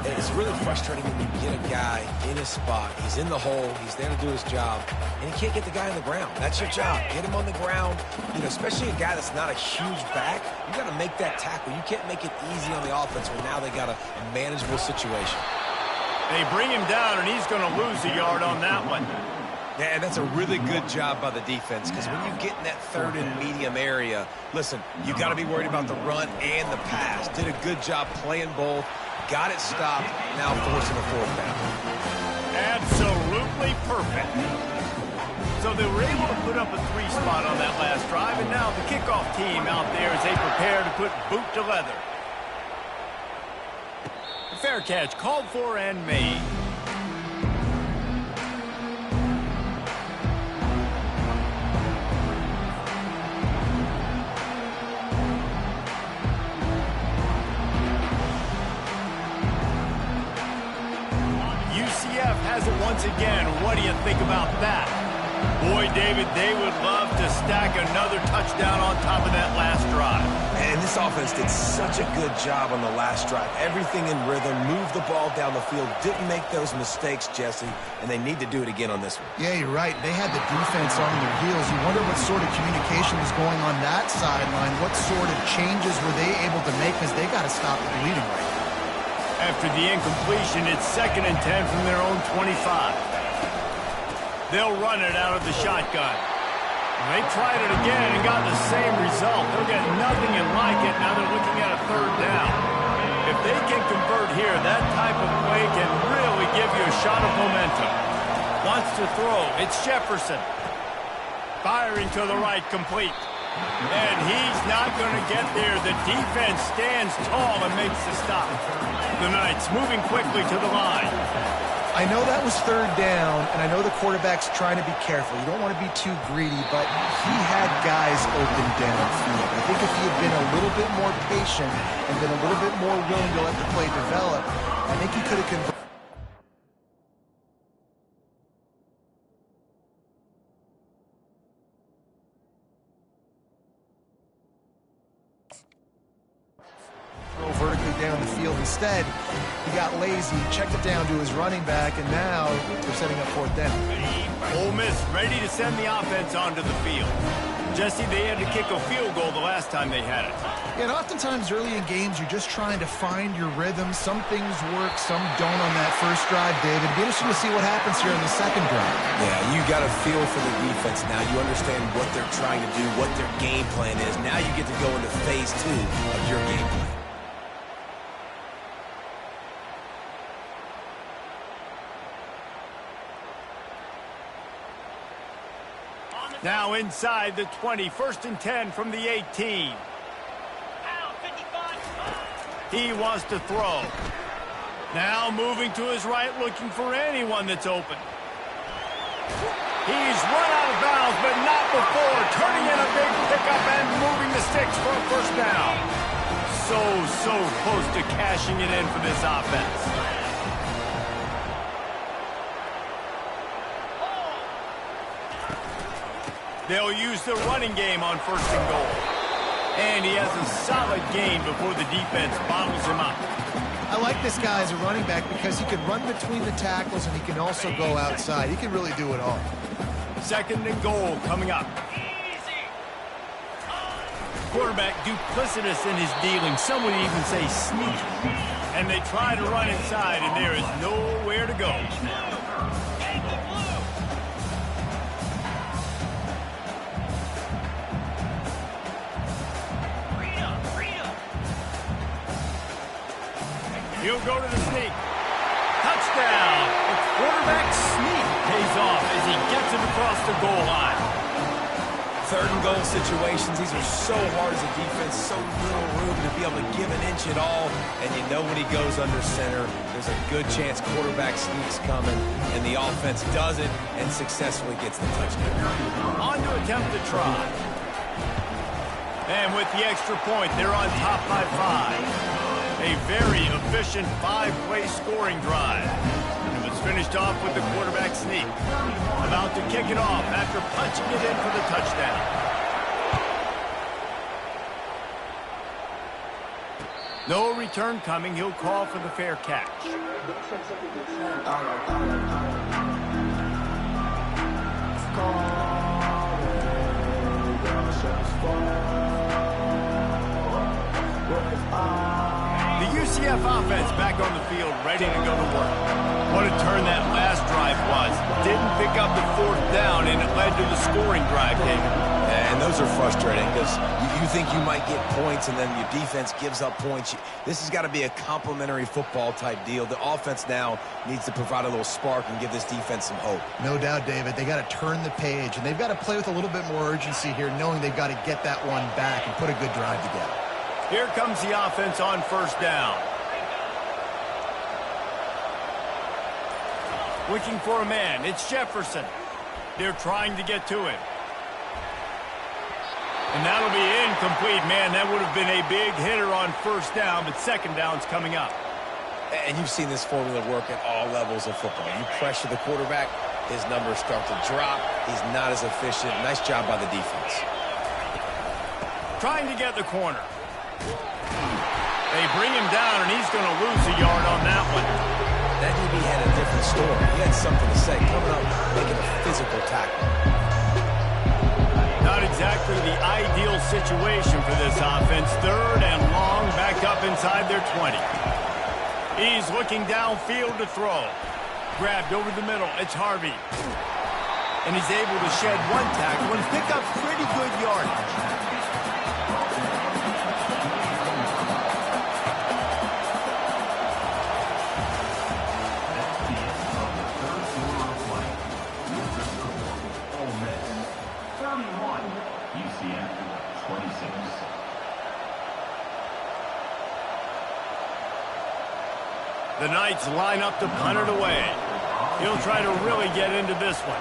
It's really frustrating when you get a guy in his spot. He's in the hole. He's there to do his job, and he can't get the guy on the ground. That's your job. Get him on the ground. You know, especially a guy that's not a huge back. You got to make that tackle. You can't make it easy on the offense when now they got a manageable situation. They bring him down, and he's going to lose a yard on that one. Yeah, and that's a really good job by the defense, because when you get in that third and medium area, listen, you got to be worried about the run and the pass. Did a good job playing both, got it stopped, now forcing a 4th down. Absolutely perfect. So they were able to put up a 3 spot on that last drive, and now the kickoff team out there as they prepare to put boot to leather. Fair catch called for and made. UCF has it once again. What do you think about that? Boy, David, they would love to stack another touchdown on top of that last drive. And this offense did such a good job on the last drive. Everything in rhythm, moved the ball down the field, didn't make those mistakes, Jesse, and they need to do it again on this one. Yeah, you're right. They had the defense on their heels. You wonder what sort of communication was going on that sideline. What sort of changes were they able to make, because they got to stop the bleeding right now. After the incompletion, it's 2nd and 10 from their own 25. They'll run it out of the shotgun. They tried it again and got the same result. They'll get nothing and like it. Now they're looking at a 3rd down. If they can convert here, that type of play can really give you a shot of momentum. Wants to throw. It's Jefferson. Firing to the right, complete. And he's not going to get there. The defense stands tall and makes the stop. The Knights moving quickly to the line. I know that was 3rd down, and I know the quarterback's trying to be careful. You don't want to be too greedy, but he had guys open downfield. I think if he had been a little bit more patient and been a little bit more willing to let the play develop, I think he could have converted. Vertically down the field. Instead, he got lazy, checked it down to his running back, and now they're setting up 4th down. Ole Miss ready to send the offense onto the field. Jesse, they had to kick a field goal the last time they had it. Yeah, and oftentimes early in games, you're just trying to find your rhythm. Some things work, some don't on that first drive, David. It'd be interesting to see what happens here in the second drive. Yeah, you got a feel for the defense now. You understand what they're trying to do, what their game plan is. Now you get to go into phase 2 of your game plan. Now inside the 20, 1st and 10 from the 18. He wants to throw. Now moving to his right, looking for anyone that's open. He's run out of bounds, but not before. Turning in a big pickup and moving the sticks for a 1st down. So close to cashing it in for this offense. They'll use the running game on 1st and goal. And he has a solid gain before the defense bottles him up. I like this guy as a running back because he can run between the tackles and he can also go outside. He can really do it all. 2nd and goal coming up. Quarterback duplicitous in his dealing. Some would even say sneaky. And they try to run inside, and there is nowhere to go. He'll go to the sneak. Touchdown! The quarterback sneak pays off as he gets it across the goal line. 3rd and goal situations, these are so hard as a defense, so little room to be able to give an inch at all. And you know when he goes under center, there's a good chance quarterback sneak's coming, and the offense does it and successfully gets the touchdown. On to attempt the try. And with the extra point, they're on top by 5. A very efficient 5-play scoring drive. And it was finished off with the quarterback sneak. About to kick it off after punching it in for the touchdown. No return coming. He'll call for the fair catch. The UCF offense back on the field, ready to go to work. What a turn that last drive was. Didn't pick up the 4th down, and it led to the scoring drive, David. And those are frustrating because you think you might get points, and then your defense gives up points. This has got to be a complimentary football type deal. The offense now needs to provide a little spark and give this defense some hope. No doubt, David. They got to turn the page, and they've got to play with a little bit more urgency here, knowing they've got to get that one back and put a good drive together. Here comes the offense on 1st down. Looking for a man. It's Jefferson. They're trying to get to him. And that'll be incomplete. Man, that would have been a big hitter on 1st down, but 2nd down's coming up. And you've seen this formula work at all levels of football. You pressure the quarterback, his numbers start to drop. He's not as efficient. Nice job by the defense. Trying to get the corner. They bring him down, and he's going to lose a yard on that one. That DB had a different story. He had something to say, coming up, making a physical tackle. Not exactly the ideal situation for this offense. 3rd and long, back up inside their 20. He's looking downfield to throw. Grabbed over the middle. It's Harvey. And he's able to shed one tackle and pick up pretty good yardage. The Knights line up to punt it away. He'll try to really get into this one.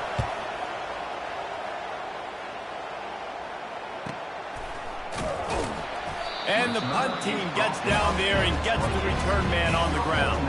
And the punt team gets down there and gets the return man on the ground.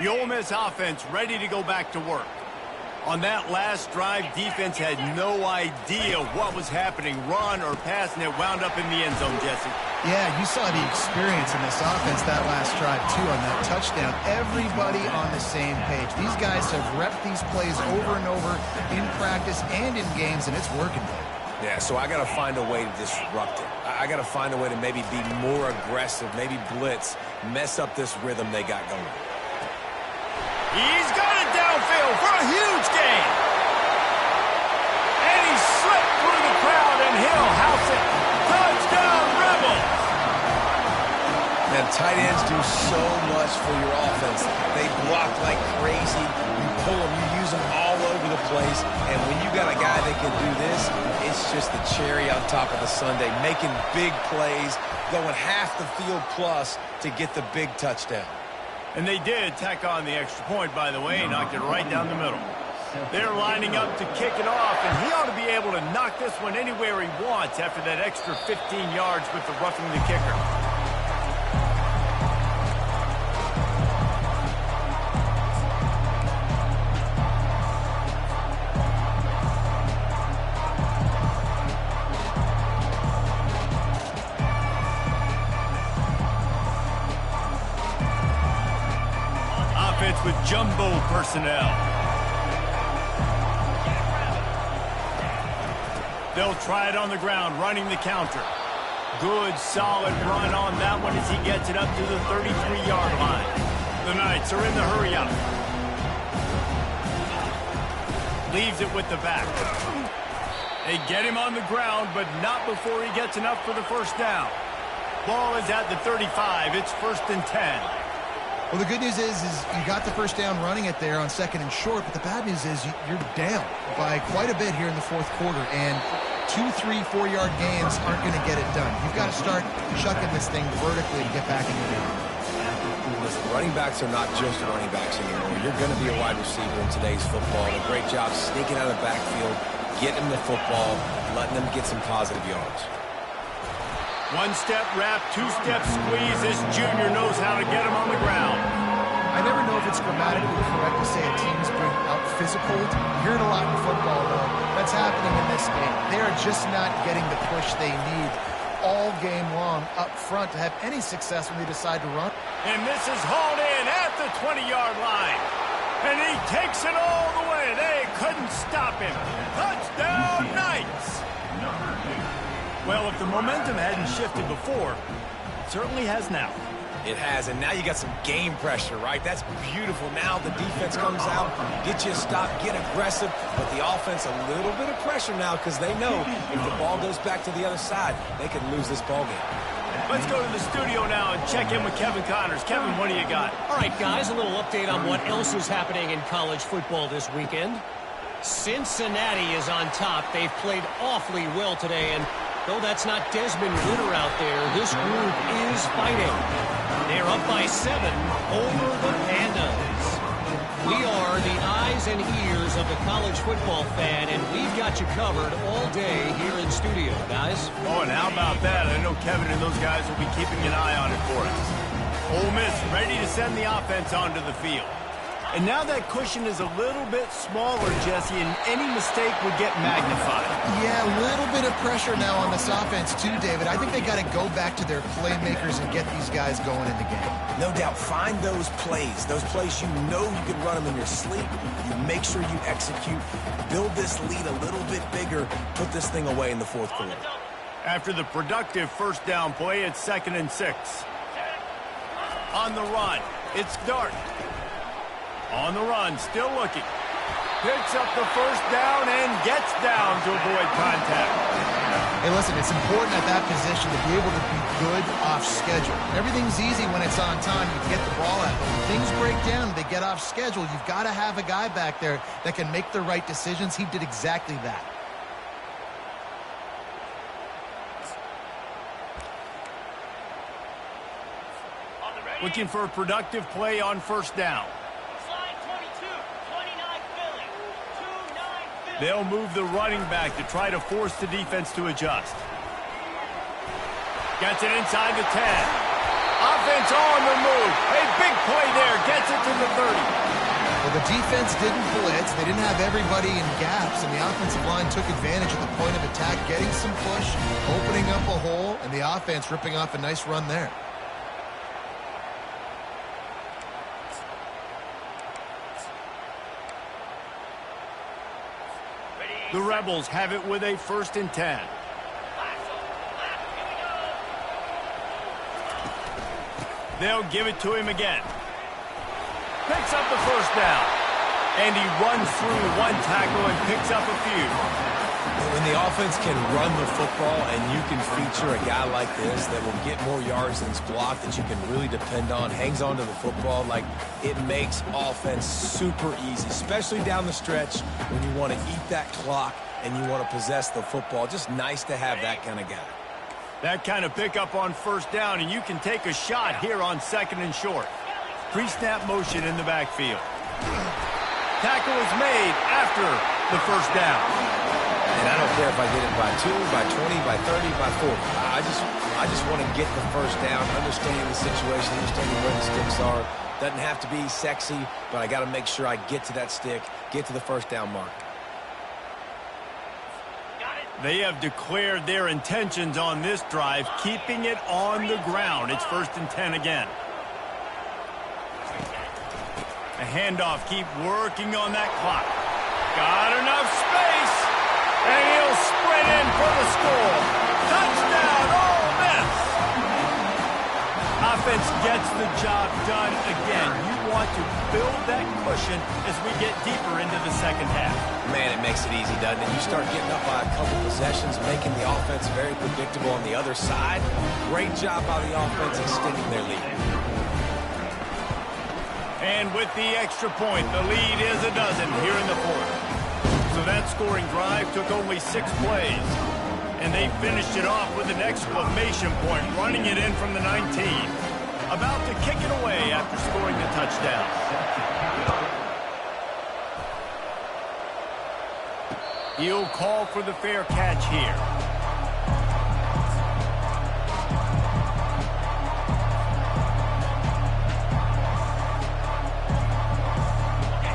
The Ole Miss offense ready to go back to work. On that last drive, defense had no idea what was happening, run or pass, and it wound up in the end zone, Jesse. Yeah, you saw the experience in this offense that last drive, too, on that touchdown. Everybody on the same page. These guys have repped these plays over and over in practice and in games, and it's working. Yeah, so I got to find a way to disrupt it. I got to find a way to maybe be more aggressive, maybe blitz, mess up this rhythm they got going. He's got it downfield for a huge gain. And he slipped through the crowd, and he'll house it. Touchdown, Rebels! Man, tight ends do so much for your offense. They block like crazy. You pull them, you use them all over the place. And when you got a guy that can do this, it's just the cherry on top of the sundae, making big plays, going half the field plus to get the big touchdown. And they did tack on the extra point, by the way, knocked it right down the middle. They're lining up to kick it off, and he ought to be able to knock this one anywhere he wants after that extra 15 yards with the roughing the kicker. Offense with jumbo personnel. They'll try it on the ground, running the counter. Good, solid run on that one as he gets it up to the 33-yard line. The Knights are in the hurry-up. Leaves it with the back. They get him on the ground, but not before he gets enough for the first down. Ball is at the 35. It's 1st and 10. Well, the good news is you got the first down running it there on 2nd and short, but the bad news is you're down by quite a bit here in the 4th quarter, and 2, 3, 4-yard gains aren't going to get it done. You've got to start chucking this thing vertically to get back in the game. Listen, running backs are not just running backs anymore. You're going to be a wide receiver in today's football. And a great job sneaking out of the backfield, getting them the football, letting them get some positive yards. One-step wrap, two-step squeeze. This junior knows how to get him on the ground. I never know if it's grammatically correct to say a team's being out-physical. You hear it a lot in football, though. That's happening in this game. They are just not getting the push they need all game long up front to have any success when they decide to run. And this is hauled in at the 20-yard line. And he takes it all the way. They couldn't stop him. Touchdown, Knights! Well, if the momentum hadn't shifted before, it certainly has now. It has, and now you got some game pressure, right? That's beautiful. Now the defense comes out, get you a stop, get aggressive, but the offense a little bit of pressure now because they know if the ball goes back to the other side, they could lose this ball game. Let's go to the studio now and check in with Kevin Connors. Kevin, what do you got? All right, guys, a little update on what else is happening in college football this weekend. Cincinnati is on top. They've played awfully well today, and though that's not Desmond Ridder out there, this group is fighting. They're up by 7 over the Pandas. We are the eyes and ears of the college football fan, and we've got you covered all day here in studio, guys. Oh, and how about that? I know Kevin and those guys will be keeping an eye on it for us. Ole Miss ready to send the offense onto the field. And now that cushion is a little bit smaller, Jesse, and any mistake would get magnified. Yeah, a little bit of pressure now on this offense too, David. I think they got to go back to their playmakers and get these guys going in the game. No doubt, find those plays you know you can run them in your sleep. You make sure you execute, build this lead a little bit bigger, put this thing away in the 4th quarter. After the productive first down play, it's 2nd and 6. On the run, it's Dart. On the run, still looking. Picks up the first down and gets down to avoid contact. Hey, listen, it's important at that position to be able to be good off schedule. Everything's easy when it's on time. You get the ball out. But when things break down, they get off schedule. You've got to have a guy back there that can make the right decisions. He did exactly that. Looking for a productive play on first down. They'll move the running back to try to force the defense to adjust. Gets it inside the 10. Offense on the move. A big play there. Gets it to the 30. Well, the defense didn't blitz. They didn't have everybody in gaps, and the offensive line took advantage of the point of attack, getting some push, opening up a hole, and the offense ripping off a nice run there. The Rebels have it with a 1st and 10. They'll give it to him again. Picks up the first down. And he runs through one tackle and picks up a few. When the offense can run the football and you can feature a guy like this that will get more yards than his block that you can really depend on, hangs on to the football, like it makes offense super easy, especially down the stretch when you want to eat that clock and you want to possess the football. Just nice to have that kind of guy. That kind of pickup on first down, and you can take a shot here on 2nd and short. Pre-snap motion in the backfield. Tackle is made after the first down. And I don't care if I get it by 2, by 20, by 30, by 40. I just want to get the first down, understanding the situation, understanding where the sticks are. Doesn't have to be sexy, but I got to make sure I get to that stick, get to the first down mark. They have declared their intentions on this drive, keeping it on the ground. It's 1st and 10 again. A handoff, keep working on that clock. Got enough space, and he'll sprint in for the score. Touchdown, Ole Miss! Offense gets the job done again. You want to build that cushion as we get deeper into the second half. Man, it makes it easy, doesn't it? You start getting up by a couple possessions, making the offense very predictable on the other side. Great job by the offense extending their lead. And with the extra point, the lead is a dozen here in the fourth. So that scoring drive took only 6 plays. And they finished it off with an exclamation point, running it in from the 19. About to kick it away after scoring the touchdown. He'll call for the fair catch here.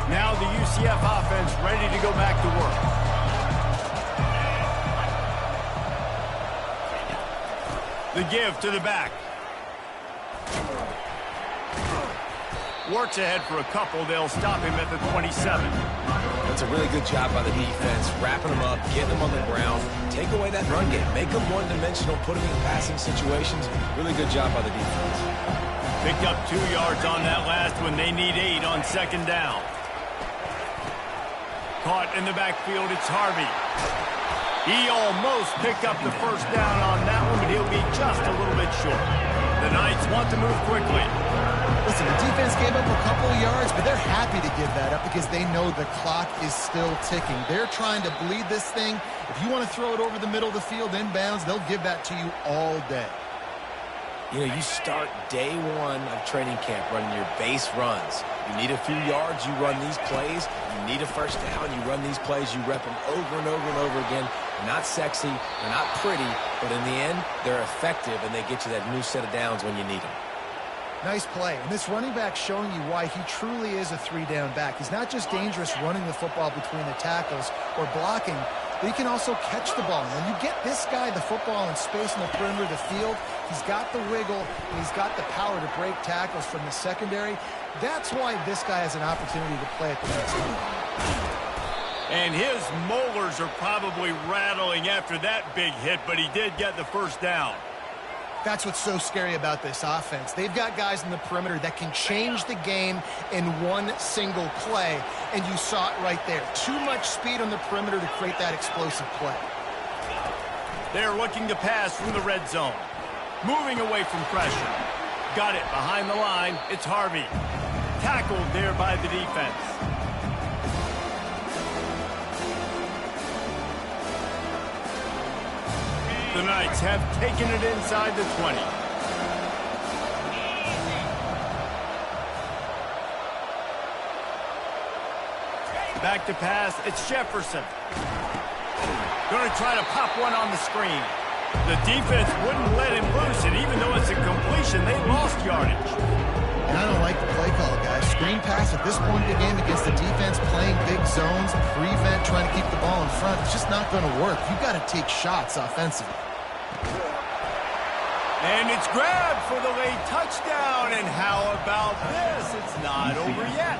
Now the UCF offense ready to go back to work. The give to the back. Works ahead for a couple. They'll stop him at the 27. That's a really good job by the defense, wrapping them up, getting them on the ground, take away that run game, make them one-dimensional, put them in passing situations. Really good job by the defense. Picked up 2 yards on that last one. They need 8 on 2nd down. Caught in the backfield, it's Harvey. He almost picked up the first down on that one, but he'll be just a little bit short. The Knights want to move quickly. Listen, the defense gave up a couple of yards, but they're happy to give that up because they know the clock is still ticking. They're trying to bleed this thing. If you want to throw it over the middle of the field inbounds, they'll give that to you all day. You know, you start day 1 of training camp running your base runs. You need a few yards, you run these plays. You need a first down, you run these plays. You rep them over and over and over again. They're not sexy, they're not pretty, but in the end, they're effective, and they get you that new set of downs when you need them. Nice play. And this running back showing you why he truly is a 3-down back. He's not just dangerous running the football between the tackles or blocking, but he can also catch the ball. And when you get this guy the football in space in the perimeter of the field, he's got the wiggle, and he's got the power to break tackles from the secondary. That's why this guy has an opportunity to play at the next level. And his molars are probably rattling after that big hit, but he did get the first down. That's what's so scary about this offense. They've got guys in the perimeter that can change the game in one single play, and you saw it right there. Too much speed on the perimeter to create that explosive play. They're looking to pass from the red zone. Moving away from pressure. Got it behind the line. It's Harvey. Tackled there by the defense. The Knights have taken it inside the 20. Back to pass, it's Jefferson. Going to try to pop one on the screen. The defense wouldn't let him loose, and even though it's a completion, they lost yardage. And I don't like the play call, guys. Screen pass at this point in the game against the defense playing big zones, prevent, trying to keep the ball in front. It's just not going to work. You've got to take shots offensively. And it's grabbed for the late touchdown. And how about this? It's not over yet.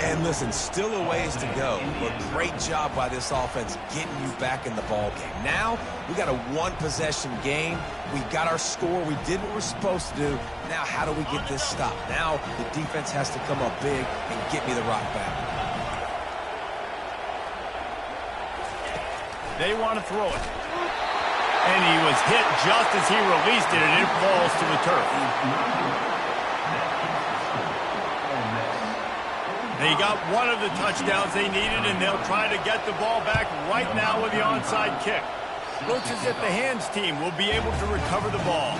And listen, still a ways to go, but great job by this offense getting you back in the ball game. Now, we got a one-possession game. We got our score. We did what we're supposed to do. Now, how do we get this stopped? Now, the defense has to come up big and get me the rock back. They want to throw it. And he was hit just as he released it, and it falls to the turf. They got one of the touchdowns they needed, and they'll try to get the ball back right now with the onside kick. Looks as if the hands team will be able to recover the ball.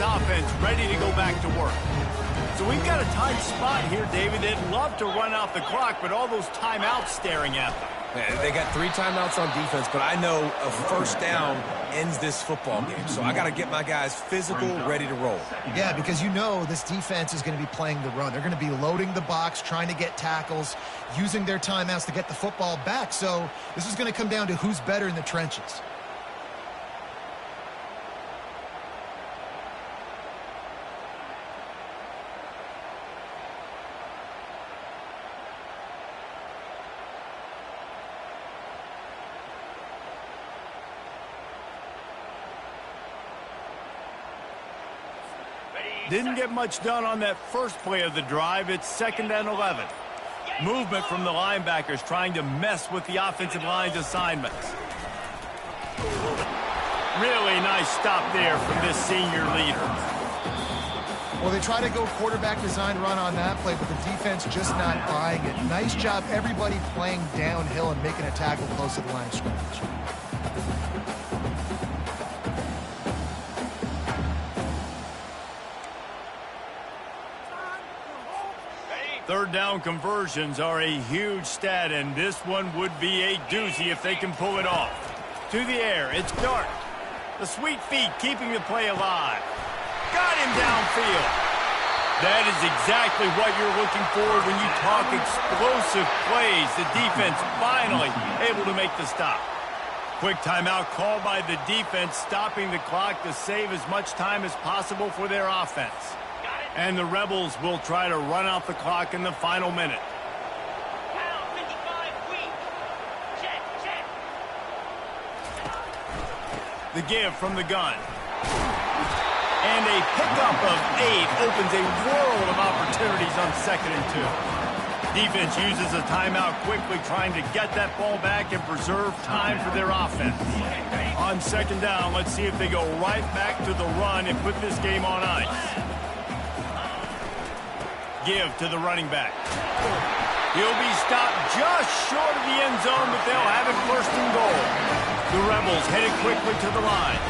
offense ready to go back to work. So we've got a tight spot here, David. They'd love to run out the clock, but all those timeouts staring at them. They got 3 timeouts on defense, but I know a first down ends this football game. So I got to get my guys physical, ready to roll. Yeah, because you know this defense is going to be playing the run. They're going to be loading the box, trying to get tackles, using their timeouts to get the football back. So this is going to come down to who's better in the trenches. Didn't get much done on that first play of the drive. It's 2nd and 11. Movement from the linebackers trying to mess with the offensive line's assignments. Really nice stop there from this senior leader. Well, they try to go quarterback design run on that play, but the defense just not buying it. Nice job, everybody playing downhill and making a tackle close to the line of scrimmage. Third down conversions are a huge stat, and this one would be a doozy if they can pull it off. To the air, it's Dart. The sweet feet keeping the play alive. Got him downfield. That is exactly what you're looking for when you talk explosive plays. The defense finally able to make the stop. Quick timeout called by the defense, stopping the clock to save as much time as possible for their offense. And the Rebels will try to run out the clock in the final minute. Pound 55 weak. Check, check. The give from the gun. And a pickup of 8 opens a world of opportunities on 2nd and 2. Defense uses a timeout quickly, trying to get that ball back and preserve time for their offense. On 2nd down, let's see if they go right back to the run and put this game on ice. Give to the running back. He'll be stopped just short of the end zone, but they'll have it 1st and goal. The Rebels headed quickly to the line.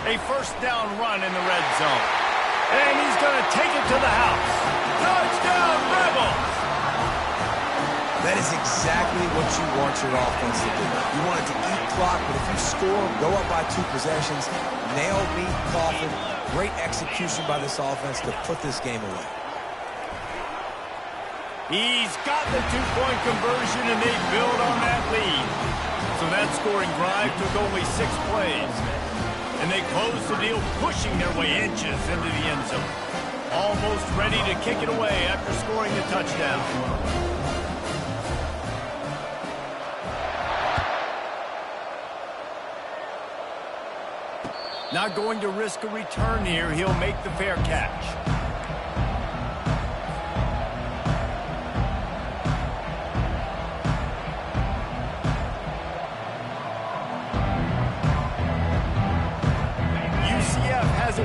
A 1st down run in the red zone. And he's going to take it to the house. Touchdown, Rebels! That is exactly what you want your offense to do. You want it to eat clock, but if you score, go up by 2 possessions, nail beat Coffin. Great execution by this offense to put this game away. He's got the 2-point conversion, and they build on that lead. So that scoring drive took only 6 plays. And they closed the deal, pushing their way inches into the end zone. Almost ready to kick it away after scoring the touchdown. Not going to risk a return here. He'll make the fair catch.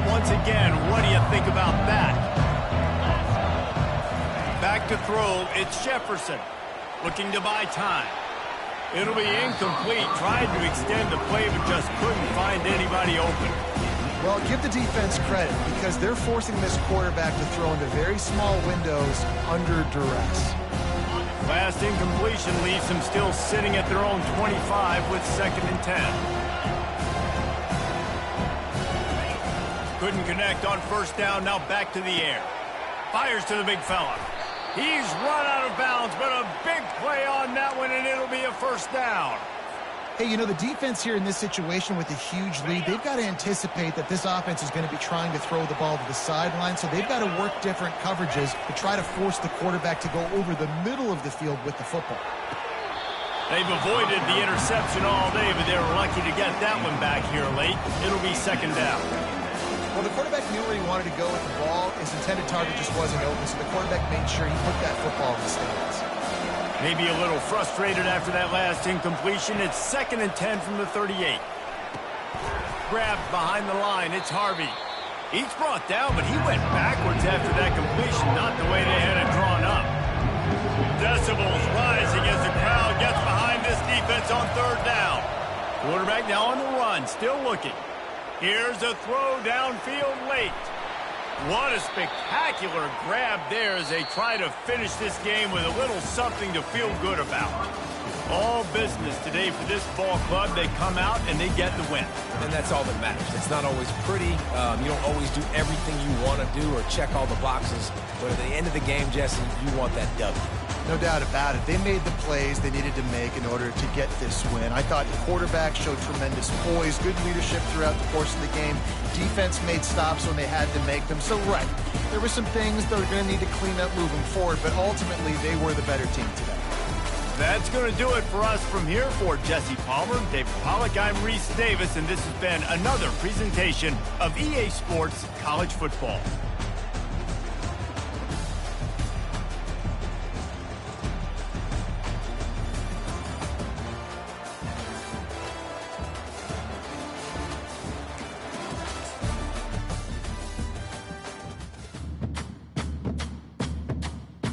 Once again, what do you think about that? Back to throw, it's Jefferson, looking to buy time. It'll be incomplete, tried to extend the play, but just couldn't find anybody open. Well, give the defense credit, because they're forcing this quarterback to throw into very small windows under duress. Last incompletion leaves them still sitting at their own 25 with 2nd and 10. Couldn't connect on 1st down, now back to the air. Fires to the big fella. He's run out of bounds, but a big play on that one, and it'll be a 1st down. Hey, you know, the defense here in this situation with a huge lead, they've got to anticipate that this offense is going to be trying to throw the ball to the sideline, so they've got to work different coverages to try to force the quarterback to go over the middle of the field with the football. They've avoided the interception all day, but they're lucky to get that one back here late. It'll be 2nd down. Well, the quarterback knew where he wanted to go with the ball. His intended target just wasn't open, so the quarterback made sure he put that football in the stands. Maybe a little frustrated after that last incompletion. It's 2nd and 10 from the 38. Grabbed behind the line. It's Harvey. He's brought down, but he went backwards after that completion, not the way they had it drawn up. Decibels rising as the crowd gets behind this defense on 3rd down. Quarterback now on the run, still looking. Here's a throw downfield late. What a spectacular grab there as they try to finish this game with a little something to feel good about. All business today for this ball club. They come out and they get the win. And that's all that matters. It's not always pretty. You don't always do everything you want to do or check all the boxes. But at the end of the game, Jesse, you want that W. No doubt about it. They made the plays they needed to make in order to get this win. I thought the quarterback showed tremendous poise, good leadership throughout the course of the game. Defense made stops when they had to make them. So, right, there were some things they're going to need to clean up moving forward, but ultimately they were the better team today. That's going to do it for us from here. For Jesse Palmer, David Pollack, I'm Reese Davis, and this has been another presentation of EA Sports College Football.